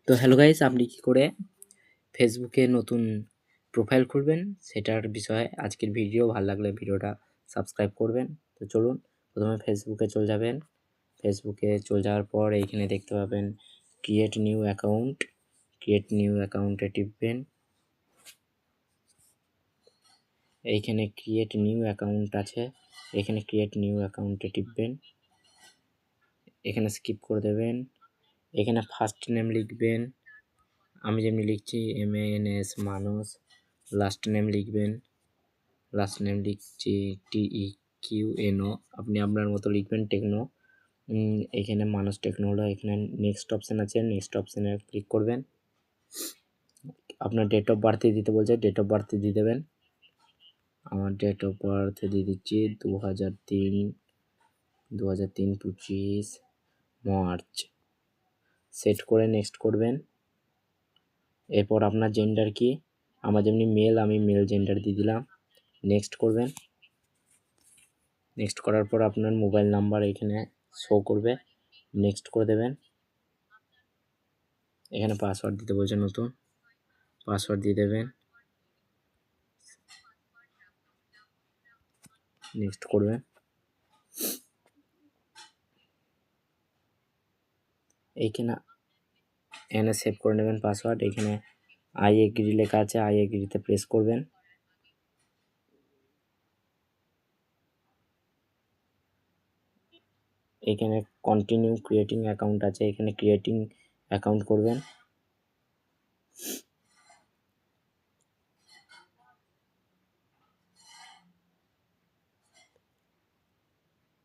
তো hello guys, আপনি কি করে ফেসবুকে নতুন প্রোফাইল খুলবেন সেটার বিষয়ে আজকের ভিডিও। ভালো লাগলে ভিডিওটা সাবস্ক্রাইব করবেন। তো চলুন, প্রথমে ফেসবুকে চলে যাবেন। ফেসবুকে চলে যাওয়ার পর এইখানে দেখতে পাবেন create new account. Create new অ্যাকাউন্টে টিপবেন। এইখানে ক্রিয়েট নিউ অ্যাকাউন্ট আছে, এখানে ক্রিয়েট নিউ অ্যাকাউন্টে টিপবেন। এখানে স্কিপ করে দেবেন। এখানে ফার্স্ট নেম লিখবেন, আমি যেমনি লিখছি MANS মানস। লাস্ট নেম লিখবেন, লাস্ট নেম লিখছি TEQNO, আপনি আপনার মতো লিখবেন টেকনো। এখানে মানস টেকনো হলো। এখানে নেক্সট অপশান আছে, নেক্সট অপশানে ক্লিক করবেন। আপনার ডেট অফ বার্থে দিতে বলছে, ডেট অফ বার্থে দিয়ে দেবেন। আমার ডেট অফ বার্থ দিয়ে দিচ্ছি 2003 25 মার্চ। সেট করে নেক্সট করবেন। এরপর আপনার জেন্ডার কি, আমার যেমনি মেল, আমি মেল জেন্ডার দিয়ে দিলাম। নেক্সট করবেন। নেক্সট করার পর আপনার মোবাইল নাম্বার এখানে শো করবে, নেক্সট করে দেবেন। এখানে পাসওয়ার্ড দিতে বলছে, নতুন পাসওয়ার্ড দিয়ে দেবেন, নেক্সট করবেন। এইখানে এখানে সেভ করে নেবেন পাসওয়ার্ড। এখানে আই এগ্রি লেখা আছে, আই এগ্রিতে প্রেস করবেন। এখানে কন্টিনিউ ক্রিয়েটিং অ্যাকাউন্ট আছে, এখানে ক্রিয়েটিং অ্যাকাউন্ট করবেন।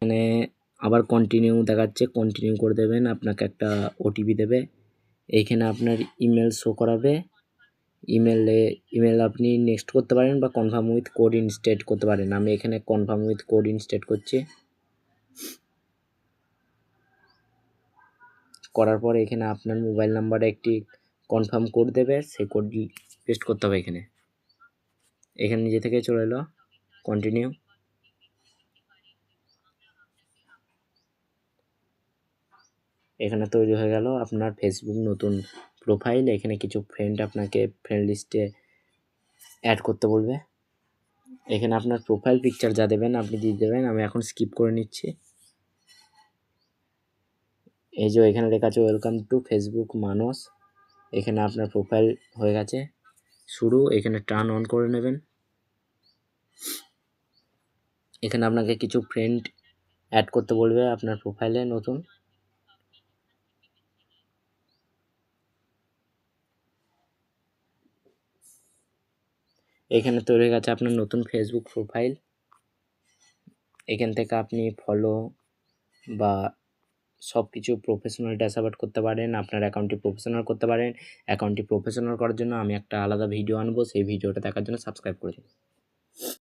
এখানে আবার কন্টিনিউ দেখাচ্ছে, কন্টিনিউ করে দেবেন। আপনাকে একটা ওটিপি দেবে, এইখানে আপনার ইমেল শো করাবে। ইমেল আপনি নেক্সট করতে পারেন বা কনফার্ম উইথ কোড ইনস্টেট করতে পারেন। আমি এখানে কনফার্ম উইথ কোড ইনস্টেট করছি। করার পর এখানে আপনার মোবাইল নাম্বারে একটি কনফার্ম কোড দেবে, সেই কোড পেস্ট করতে হবে এখানে। এখানে নিজে থেকে চলে এলো, কন্টিনিউ। এখানে তৈরি হয়ে গেল আপনার ফেসবুক নতুন প্রোফাইল। এখানে কিছু ফ্রেন্ড আপনাকে ফ্রেন্ড লিস্টে অ্যাড করতে বলবে। এখানে আপনার প্রোফাইল পিকচার যা দেবেন আপনি দিয়ে দেবেন। আমি এখন স্কিপ করে নিচ্ছি। এই যে এখানে লেখা আছে ওয়েলকাম টু ফেসবুক মানস। এখানে আপনার প্রোফাইল হয়ে গেছে শুরু। এখানে টার্ন অন করে নেবেন। এখানে আপনাকে কিছু ফ্রেন্ড অ্যাড করতে বলবে আপনার প্রোফাইলে নতুন। এখানে তৈরি হয়ে গেছে আপনার নতুন ফেসবুক প্রোফাইল। এখান থেকে আপনি ফলো বা সব কিছু প্রফেশনাল ড্যাশবোর্ড করতে পারেন, আপনার অ্যাকাউন্টটি প্রফেশনাল করতে পারেন। অ্যাকাউন্টটি প্রফেশনাল করার জন্য আমি একটা আলাদা ভিডিও আনবো, সেই ভিডিওটা দেখার জন্য সাবস্ক্রাইব করে দিন।